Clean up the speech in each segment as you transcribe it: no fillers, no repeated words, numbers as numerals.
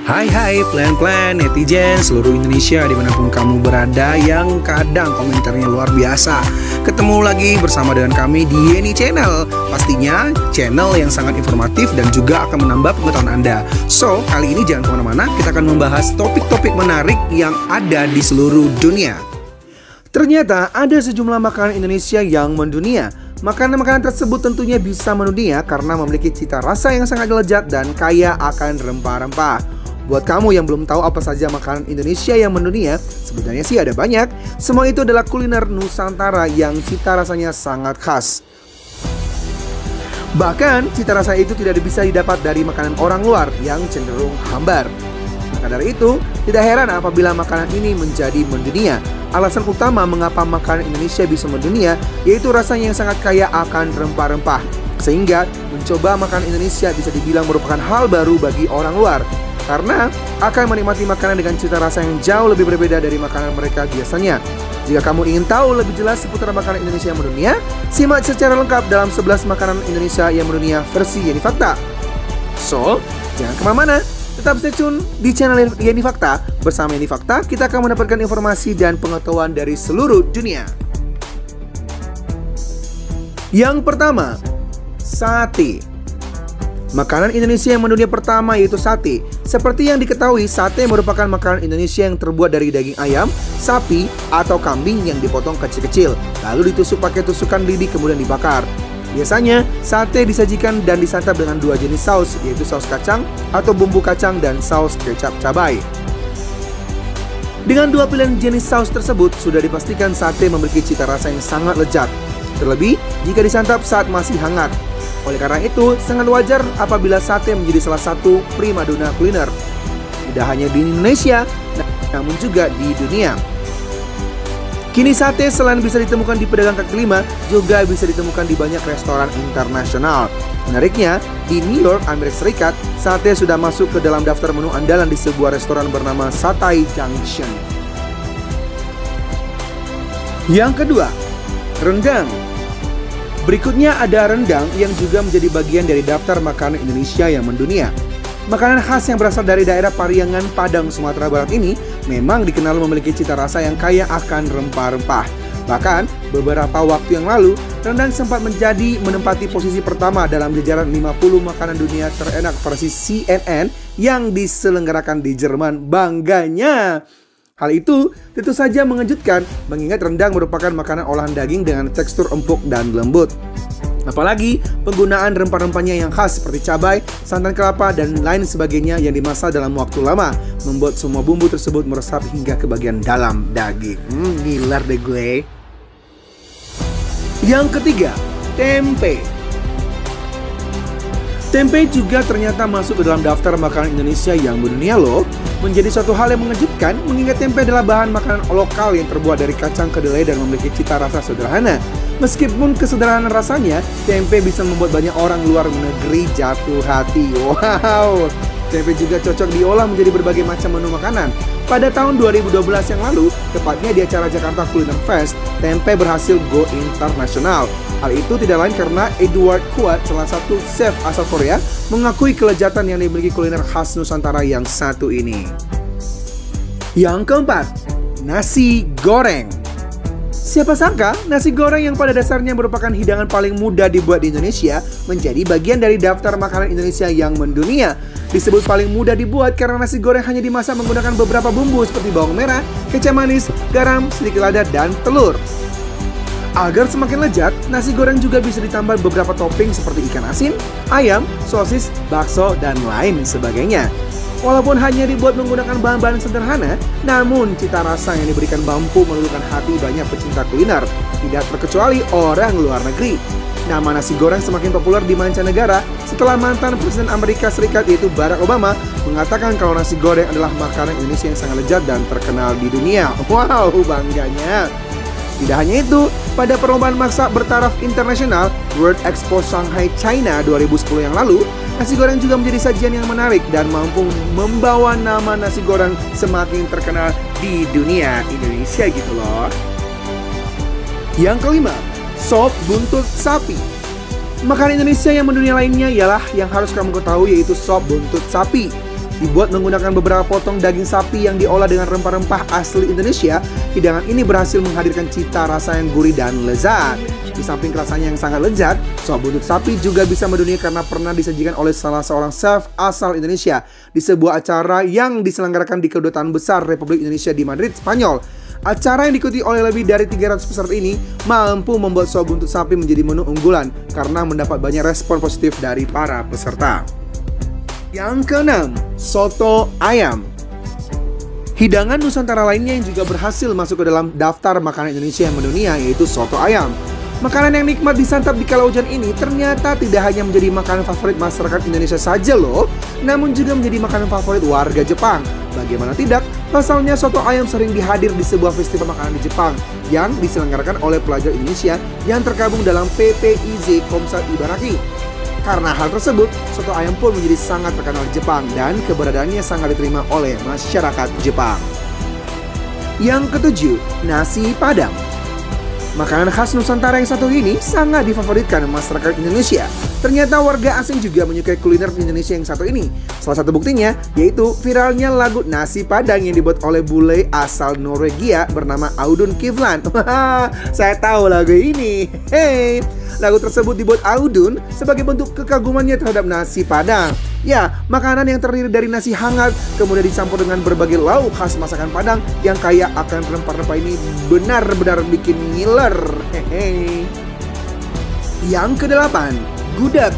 Hai plan-plan netizen seluruh Indonesia dimanapun kamu berada yang kadang komentarnya luar biasa. Ketemu lagi bersama dengan kami di Yeni Channel. Pastinya channel yang sangat informatif dan juga akan menambah pengetahuan Anda. So, kali ini jangan kemana-mana, kita akan membahas topik-topik menarik yang ada di seluruh dunia. Ternyata ada sejumlah makanan Indonesia yang mendunia. Makanan-makanan tersebut tentunya bisa mendunia karena memiliki cita rasa yang sangat lezat dan kaya akan rempah-rempah. Buat kamu yang belum tahu apa saja makanan Indonesia yang mendunia, sebenarnya sih ada banyak. Semua itu adalah kuliner Nusantara yang cita rasanya sangat khas. Bahkan, cita rasa itu tidak bisa didapat dari makanan orang luar yang cenderung hambar. Maka dari itu, tidak heran apabila makanan ini menjadi mendunia. Alasan utama mengapa makanan Indonesia bisa mendunia, yaitu rasanya yang sangat kaya akan rempah-rempah. Sehingga, mencoba makanan Indonesia bisa dibilang merupakan hal baru bagi orang luar. Karena akan menikmati makanan dengan cita rasa yang jauh lebih berbeda dari makanan mereka biasanya. Jika kamu ingin tahu lebih jelas seputar makanan Indonesia yang mendunia, simak secara lengkap dalam 11 makanan Indonesia yang mendunia versi Yeni Fakta. So, jangan kemana-mana, tetap stay tune di channel Yeni Fakta. Bersama Yeni Fakta, kita akan mendapatkan informasi dan pengetahuan dari seluruh dunia. Yang pertama, sate. Makanan Indonesia yang mendunia pertama yaitu sate. Seperti yang diketahui, sate merupakan makanan Indonesia yang terbuat dari daging ayam, sapi, atau kambing yang dipotong kecil-kecil, lalu ditusuk pakai tusukan lidi kemudian dibakar. Biasanya, sate disajikan dan disantap dengan dua jenis saus, yaitu saus kacang atau bumbu kacang dan saus kecap cabai. Dengan dua pilihan jenis saus tersebut, sudah dipastikan sate memiliki cita rasa yang sangat lezat. Terlebih, jika disantap saat masih hangat. Oleh karena itu, sangat wajar apabila sate menjadi salah satu primadona kuliner. Tidak hanya di Indonesia, namun juga di dunia. Kini sate selain bisa ditemukan di pedagang kaki lima, juga bisa ditemukan di banyak restoran internasional. Menariknya, di New York, Amerika Serikat, sate sudah masuk ke dalam daftar menu andalan di sebuah restoran bernama Satay Junction. Yang kedua, rendang. Berikutnya ada rendang yang juga menjadi bagian dari daftar makanan Indonesia yang mendunia. Makanan khas yang berasal dari daerah Pariangan, Padang, Sumatera Barat ini memang dikenal memiliki cita rasa yang kaya akan rempah-rempah. Bahkan, beberapa waktu yang lalu, rendang sempat menempati posisi pertama dalam jajaran 50 makanan dunia terenak versi CNN yang diselenggarakan di Jerman. Bangganya! Hal itu tentu saja mengejutkan mengingat rendang merupakan makanan olahan daging dengan tekstur empuk dan lembut. Apalagi penggunaan rempah-rempahnya yang khas seperti cabai, santan kelapa, dan lain sebagainya yang dimasak dalam waktu lama membuat semua bumbu tersebut meresap hingga ke bagian dalam daging. Gilar deh gue. Yang ketiga, tempe. Tempe juga ternyata masuk ke dalam daftar makanan Indonesia yang mendunia loh. Menjadi suatu hal yang mengejutkan mengingat tempe adalah bahan makanan lokal yang terbuat dari kacang kedelai dan memiliki cita rasa sederhana. Meskipun kesederhanaan rasanya, tempe bisa membuat banyak orang luar negeri jatuh hati. Wow! Tempe juga cocok diolah menjadi berbagai macam menu makanan. Pada tahun 2012 yang lalu, tepatnya di acara Jakarta Culiner Fest, tempe berhasil go internasional. Hal itu tidak lain karena Edward Kuat, salah satu chef asal Korea, mengakui kelezatan yang dimiliki kuliner khas Nusantara yang satu ini. Yang keempat, nasi goreng. Siapa sangka nasi goreng yang pada dasarnya merupakan hidangan paling mudah dibuat di Indonesia menjadi bagian dari daftar makanan Indonesia yang mendunia. Disebut paling mudah dibuat karena nasi goreng hanya dimasak menggunakan beberapa bumbu seperti bawang merah, kecap manis, garam, sedikit lada, dan telur. Agar semakin lezat, nasi goreng juga bisa ditambah beberapa topping seperti ikan asin, ayam, sosis, bakso, dan lain sebagainya. Walaupun hanya dibuat menggunakan bahan-bahan sederhana, namun cita rasa yang diberikan mampu meluluhkan hati banyak pecinta kuliner, tidak terkecuali orang luar negeri. Nama nasi goreng semakin populer di mancanegara setelah mantan Presiden Amerika Serikat yaitu Barack Obama mengatakan kalau nasi goreng adalah makanan Indonesia yang sangat lezat dan terkenal di dunia. Wow, bangganya! Tidak hanya itu, pada perlombaan masak bertaraf internasional World Expo Shanghai China 2010 yang lalu, nasi goreng juga menjadi sajian yang menarik dan mampu membawa nama nasi goreng semakin terkenal di dunia Indonesia gitu loh. Yang kelima, sop buntut sapi. Makanan Indonesia yang mendunia lainnya ialah yang harus kamu ketahui yaitu sop buntut sapi. Dibuat menggunakan beberapa potong daging sapi yang diolah dengan rempah-rempah asli Indonesia, hidangan ini berhasil menghadirkan cita rasa yang gurih dan lezat. Di samping rasanya yang sangat lezat, sop buntut sapi juga bisa mendunia karena pernah disajikan oleh salah seorang chef asal Indonesia di sebuah acara yang diselenggarakan di Kedutaan Besar Republik Indonesia di Madrid, Spanyol. Acara yang diikuti oleh lebih dari 300 peserta ini mampu membuat sop buntut sapi menjadi menu unggulan karena mendapat banyak respon positif dari para peserta. Yang keenam, soto ayam. Hidangan Nusantara lainnya yang juga berhasil masuk ke dalam daftar makanan Indonesia yang mendunia yaitu soto ayam. Makanan yang nikmat disantap di kala hujan ini ternyata tidak hanya menjadi makanan favorit masyarakat Indonesia saja loh, namun juga menjadi makanan favorit warga Jepang. Bagaimana tidak, pasalnya soto ayam sering dihadir di sebuah festival makanan di Jepang yang diselenggarakan oleh pelajar Indonesia yang tergabung dalam PPIZ Komsat Ibaraki. Karena hal tersebut, soto ayam pun menjadi sangat terkenal di Jepang dan keberadaannya sangat diterima oleh masyarakat Jepang. Yang ketujuh, nasi padang. Makanan khas Nusantara yang satu ini sangat difavoritkan masyarakat Indonesia. Ternyata warga asing juga menyukai kuliner Indonesia yang satu ini. Salah satu buktinya yaitu viralnya lagu Nasi Padang yang dibuat oleh bule asal Norwegia bernama Audun Kivland. Saya tahu lagu ini. Hey, lagu tersebut dibuat Audun sebagai bentuk kekagumannya terhadap nasi Padang. Ya, makanan yang terdiri dari nasi hangat kemudian dicampur dengan berbagai lauk khas masakan Padang yang kaya akan rempah-rempah ini benar-benar bikin ngiler. Hehe. Yang kedelapan, gudeg.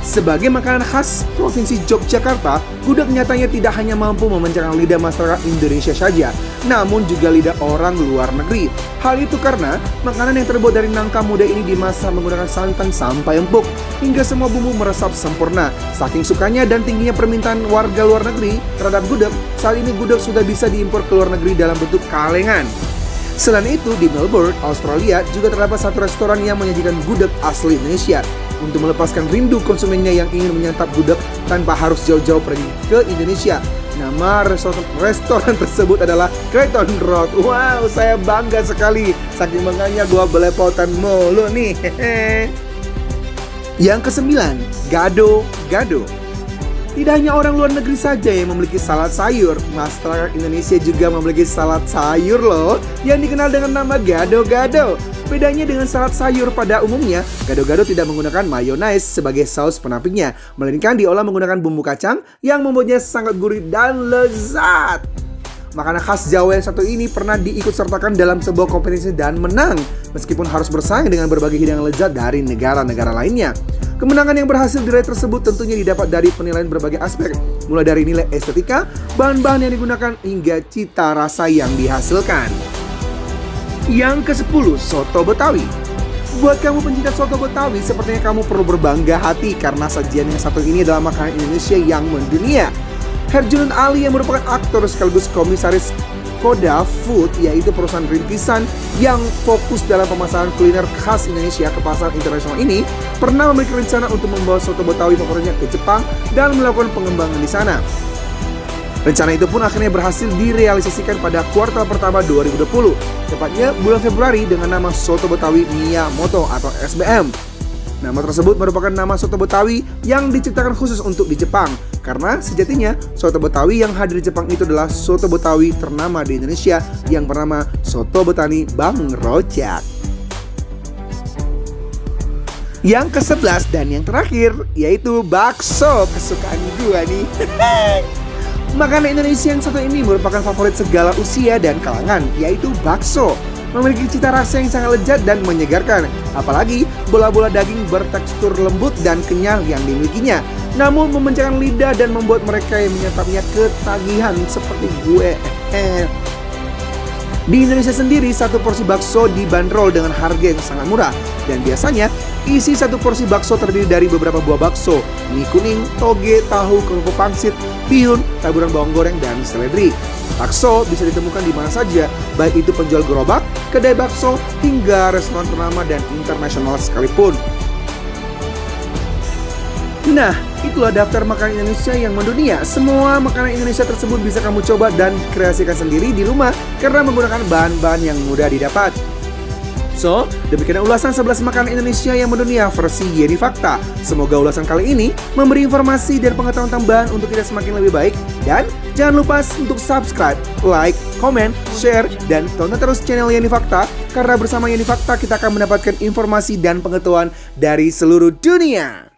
Sebagai makanan khas Provinsi Yogyakarta, gudeg nyatanya tidak hanya mampu memanjakan lidah masyarakat Indonesia saja, namun juga lidah orang luar negeri. Hal itu karena makanan yang terbuat dari nangka muda ini dimasak menggunakan santan sampai empuk, hingga semua bumbu meresap sempurna. Saking sukanya dan tingginya permintaan warga luar negeri terhadap gudeg, saat ini gudeg sudah bisa diimpor ke luar negeri dalam bentuk kalengan. Selain itu, di Melbourne, Australia juga terdapat satu restoran yang menyajikan gudeg asli Indonesia. Untuk melepaskan rindu konsumennya yang ingin menyantap gudeg tanpa harus jauh-jauh pergi ke Indonesia. Nama restoran tersebut adalah Creighton Road. Wow, saya bangga sekali. Saking bangganya gua belepotan mulu nih. Yang kesembilan, gado-gado. Tidak hanya orang luar negeri saja yang memiliki salad sayur, masyarakat Indonesia juga memiliki salad sayur loh yang dikenal dengan nama gado-gado. Bedanya dengan salad sayur pada umumnya, gado-gado tidak menggunakan mayonaise sebagai saus penampingnya, melainkan diolah menggunakan bumbu kacang yang membuatnya sangat gurih dan lezat. Makanan khas Jawa yang satu ini pernah diikutsertakan dalam sebuah kompetisi dan menang, meskipun harus bersaing dengan berbagai hidangan lezat dari negara-negara lainnya. Kemenangan yang berhasil diraih tersebut tentunya didapat dari penilaian berbagai aspek, mulai dari nilai estetika, bahan-bahan yang digunakan, hingga cita rasa yang dihasilkan. Yang ke-10, soto Betawi. Buat kamu pencinta soto Betawi, sepertinya kamu perlu berbangga hati karena sajian yang satu ini adalah makanan Indonesia yang mendunia. Herjunot Ali yang merupakan aktor sekaligus komisaris Koda Food, yaitu perusahaan rintisan yang fokus dalam pemasaran kuliner khas Indonesia ke pasar internasional ini, pernah memiliki rencana untuk membawa soto Betawi favoritnya ke Jepang dan melakukan pengembangan di sana. Rencana itu pun akhirnya berhasil direalisasikan pada kuartal pertama 2020, tepatnya bulan Februari dengan nama Soto Betawi Miyamoto atau SBM. Nama tersebut merupakan nama soto Betawi yang diciptakan khusus untuk di Jepang, karena sejatinya soto Betawi yang hadir di Jepang itu adalah soto Betawi ternama di Indonesia yang bernama Soto Betani Bang Rojak. Yang ke-11 dan yang terakhir yaitu bakso, kesukaan gua nih. Makanan Indonesia yang satu ini merupakan favorit segala usia dan kalangan, yaitu bakso. Memiliki cita rasa yang sangat lezat dan menyegarkan, apalagi bola-bola daging bertekstur lembut dan kenyal yang dimilikinya, namun memanjakan lidah dan membuat mereka yang menyantapnya ketagihan seperti gue. Di Indonesia sendiri, satu porsi bakso dibanderol dengan harga yang sangat murah, dan biasanya isi satu porsi bakso terdiri dari beberapa buah bakso, mie kuning, toge, tahu, kerupuk pangsit, bihun, taburan bawang goreng, dan seledri. Bakso bisa ditemukan di mana saja, baik itu penjual gerobak, kedai bakso, hingga restoran ternama dan internasional sekalipun. Nah, itulah daftar makanan Indonesia yang mendunia. Semua makanan Indonesia tersebut bisa kamu coba dan kreasikan sendiri di rumah karena menggunakan bahan-bahan yang mudah didapat. So, demikian ulasan 11 makanan Indonesia yang mendunia versi Yeni Fakta. Semoga ulasan kali ini memberi informasi dan pengetahuan tambahan untuk kita semakin lebih baik. Dan jangan lupa untuk subscribe, like, komen, share, dan tonton terus channel Yeni Fakta. Karena bersama Yeni Fakta kita akan mendapatkan informasi dan pengetahuan dari seluruh dunia.